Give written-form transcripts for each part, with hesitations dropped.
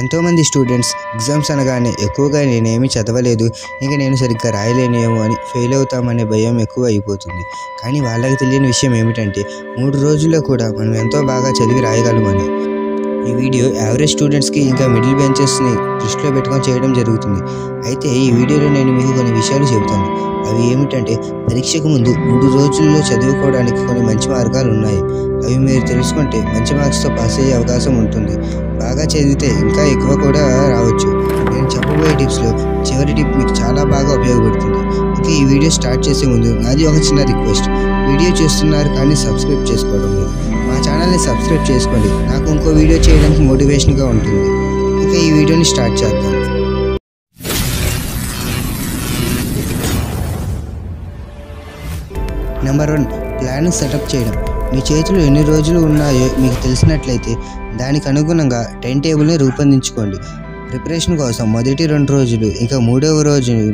ఎంతోమంది students exams అనగానే ఎక్కువగా నేనేమీ చదవలేదు, ఇంకా నేను సరిగ్గా రాయలేనేమో అని ఫెయిల్ అవుతామనే భయం ఎక్కువ అయిపోతుంది. కానీ వాళ్ళకి తెలియని విషయం ఏమిటంటే 3 రోజుల్లో కూడా మనం ఎంతో బాగా చదివి రాయగలమని. ఈ వీడియో యావరేజ్ స్టూడెంట్స్కి ఇంకా మిడిల్ బెంచెస్ని దృష్టిలో పెట్టుకొని చేయడం జరుగుతుంది. అయితే ఈ వీడియోలో నేను మీకు కొన్ని విషయాలు చెబుతాను. అవి ఏమిటంటే పరీక్షకు ముందు 3 రోజుల్లో చదువుకోవడానికి కొన్ని మంచి మార్గాలు ఉన్నాయి. అవి మీరు తెలుసుకుంటే మంచి మార్క్స్తో పాస్ అయ్యే అవకాశం ఉంటుంది. బాగా చదివితే ఇంకా ఎక్కువ కూడా రావచ్చు. నేను చెప్పబోయే టిప్స్లో చివరి టిప్ మీకు చాలా బాగా ఉపయోగపడుతుంది. ఇంకా ఈ వీడియో స్టార్ట్ చేసే ముందు నాది ఒక చిన్న రిక్వెస్ట్. వీడియో చూస్తున్నారు కానీ సబ్స్క్రైబ్ చేసుకోవడం లేదు. మా ఛానల్ని సబ్స్క్రైబ్ చేసుకోండి, నాకు ఇంకో వీడియో చేయడానికి మోటివేషన్గా ఉంటుంది. ఇంకా ఈ వీడియోని స్టార్ట్ చేద్దాం. నెంబర్ 1, ప్లాన్ సెటప్ చేయడం. మీ చేతిలో ఎన్ని రోజులు ఉన్నాయో మీకు తెలిసినట్లయితే దానికి అనుగుణంగా టైం టేబుల్ని రూపొందించుకోండి. ప్రిపరేషన్ కోసం మొదటి 2 రోజులు ఇంకా 3వ రోజుని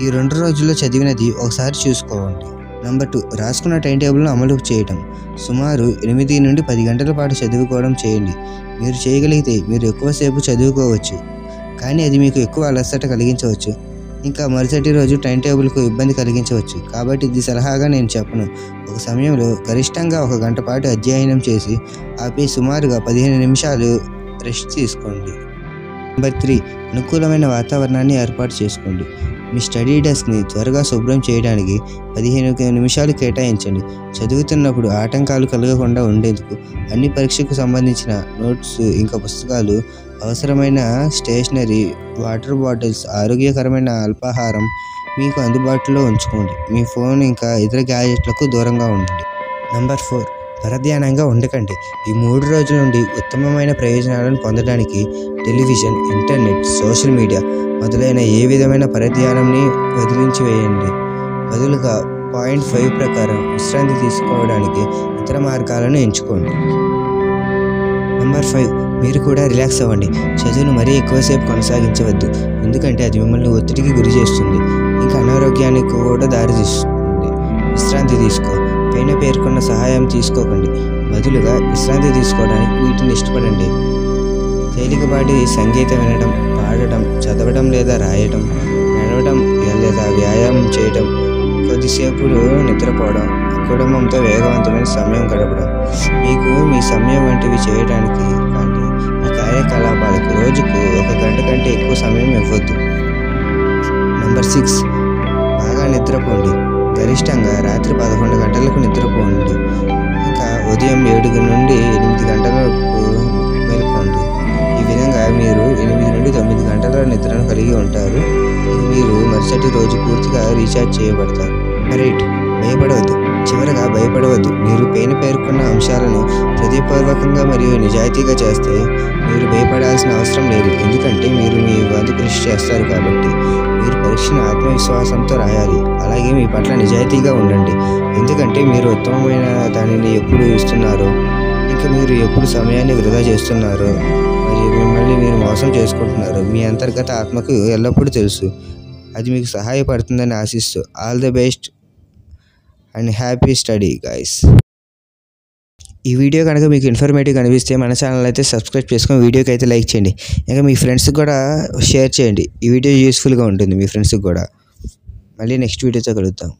ఈ 2 రోజుల్లో చదివినది ఒకసారి చూసుకోండి. నెంబర్ 2, రాసుకున్న టైం టేబుల్ను అమలు చేయడం. సుమారు 8 నుండి 10 గంటల పాటు చదువుకోవడం చేయండి. మీరు చేయగలిగితే మీరు ఎక్కువసేపు చదువుకోవచ్చు, కానీ అది మీకు ఎక్కువ అలసట కలిగించవచ్చు. ఇంకా మరుసటి రోజు టైం టేబుల్కు ఇబ్బంది కలిగించవచ్చు. కాబట్టి ఇది సలహాగా నేను చెప్పను. ఒక సమయంలో గరిష్టంగా 1 గంట పాటు అధ్యయనం చేసి ఆపై సుమారుగా 15 నిమిషాలు రెస్ట్ తీసుకోండి. నెంబర్ 3, అనుకూలమైన వాతావరణాన్ని ఏర్పాటు చేసుకోండి. మీ స్టడీ డెస్క్ని త్వరగా శుభ్రం చేయడానికి 15 నిమిషాలు కేటాయించండి. చదువుతున్నప్పుడు ఆటంకాలు కలగకుండా ఉండేందుకు అన్ని పరీక్షకు సంబంధించిన నోట్స్ ఇంకా పుస్తకాలు, అవసరమైన స్టేషనరీ, వాటర్ బాటిల్స్, ఆరోగ్యకరమైన అల్పాహారం మీకు అందుబాటులో ఉంచుకోండి. మీ ఫోన్ ఇంకా ఇతర గ్యాజెట్లకు దూరంగా ఉండండి. నెంబర్ 4, పరధ్యానంగా ఉండకండి. ఈ 3 రోజుల నుండి ఉత్తమమైన ప్రయోజనాలను పొందడానికి టెలివిజన్, ఇంటర్నెట్, సోషల్ మీడియా మొదలైన ఏ విధమైన పరధ్యానంని వదిలించి వేయండి. బదులుగా పాయింట్ 5 ప్రకారం విశ్రాంతి తీసుకోవడానికి ఇతర మార్గాలను ఎంచుకోండి. నెంబర్ 5, మీరు కూడా రిలాక్స్ అవ్వండి. చదువును మరీ ఎక్కువసేపు కొనసాగించవద్దు, ఎందుకంటే అది మిమ్మల్ని ఒత్తిడికి గురి చేస్తుంది, ఇంకా అనారోగ్యానికి కూడా దారితీస్తుంది. విశ్రాంతి తీసుకో. పైన పేర్కొన్న సహాయం తీసుకోకండి, బదులుగా విశ్రాంతి తీసుకోవడానికి వీటిని ఇష్టపడండి. తేలికపాటి సంగీతం వినడం, పాడటం, చదవడం లేదా రాయడం, నడవడం లేదా వ్యాయామం చేయడం, కొద్దిసేపు నిద్రపోవడం, కుటుంబంతో వేగవంతమైన సమయం గడపడం. మీకు మీ సమయం వంటివి చేయడానికి కానీ ఈ కార్యకలాపాలకు రోజుకు 1 గంట కంటే ఎక్కువ సమయం ఇవ్వద్దు. నెంబర్ 6, బాగా నిద్రపోండి. గరిష్టంగా రాత్రి 11 గంటలకు నిద్రపోండి. ఇంకా ఉదయం 7 నుండి 8 గంటలకు మేలుకోండి. ఈ విధంగా మీరు 8 నుండి 9 గంటల నిద్రను కలిగి ఉంటారు. మీరు మరుసటి రోజు పూర్తిగా రీఛార్జ్ చేయబడతారు. నెంబర్ 8, భయపడవద్దు. చివరగా భయపడవద్దు. మీరు పైన పేర్కొన్న అంశాలను హృదయపూర్వకంగా మరియు నిజాయితీగా చేస్తే మీరు భయపడాల్సిన అవసరం లేదు, ఎందుకంటే మీరు మీ వంతు కృషి చేస్తారు కాబట్టి. మీరు పరీక్షను ఆత్మవిశ్వాసంతో రాయాలి. అలాగే మీ పట్ల నిజాయితీగా ఉండండి, ఎందుకంటే మీరు ఉత్తమమైన దానిని ఎప్పుడు ఇస్తున్నారో, ఇంకా మీరు ఎప్పుడు సమయాన్ని వృధా చేస్తున్నారో మరియు మిమ్మల్ని మీరు మోసం చేసుకుంటున్నారో మీ అంతర్గత ఆత్మకు ఎల్లప్పుడూ తెలుసు. అది మీకు సహాయపడుతుందని ఆశిస్తూ all the best and happy study guys. ఈ వీడియో కనుక మీకు ఇన్ఫర్మేటివ్ అనిపిస్తే మన ఛానల్ అయితే సబ్స్క్రైబ్ చేసుకొని వీడియోకి అయితే లైక్ చేయండి. ఇంకా మీ ఫ్రెండ్స్కి కూడా షేర్ చేయండి. ఈ వీడియో యూస్ఫుల్గా ఉంటుంది మీ ఫ్రెండ్స్కి కూడా. మళ్ళీ నెక్స్ట్ వీడియోతో కలుద్దాం.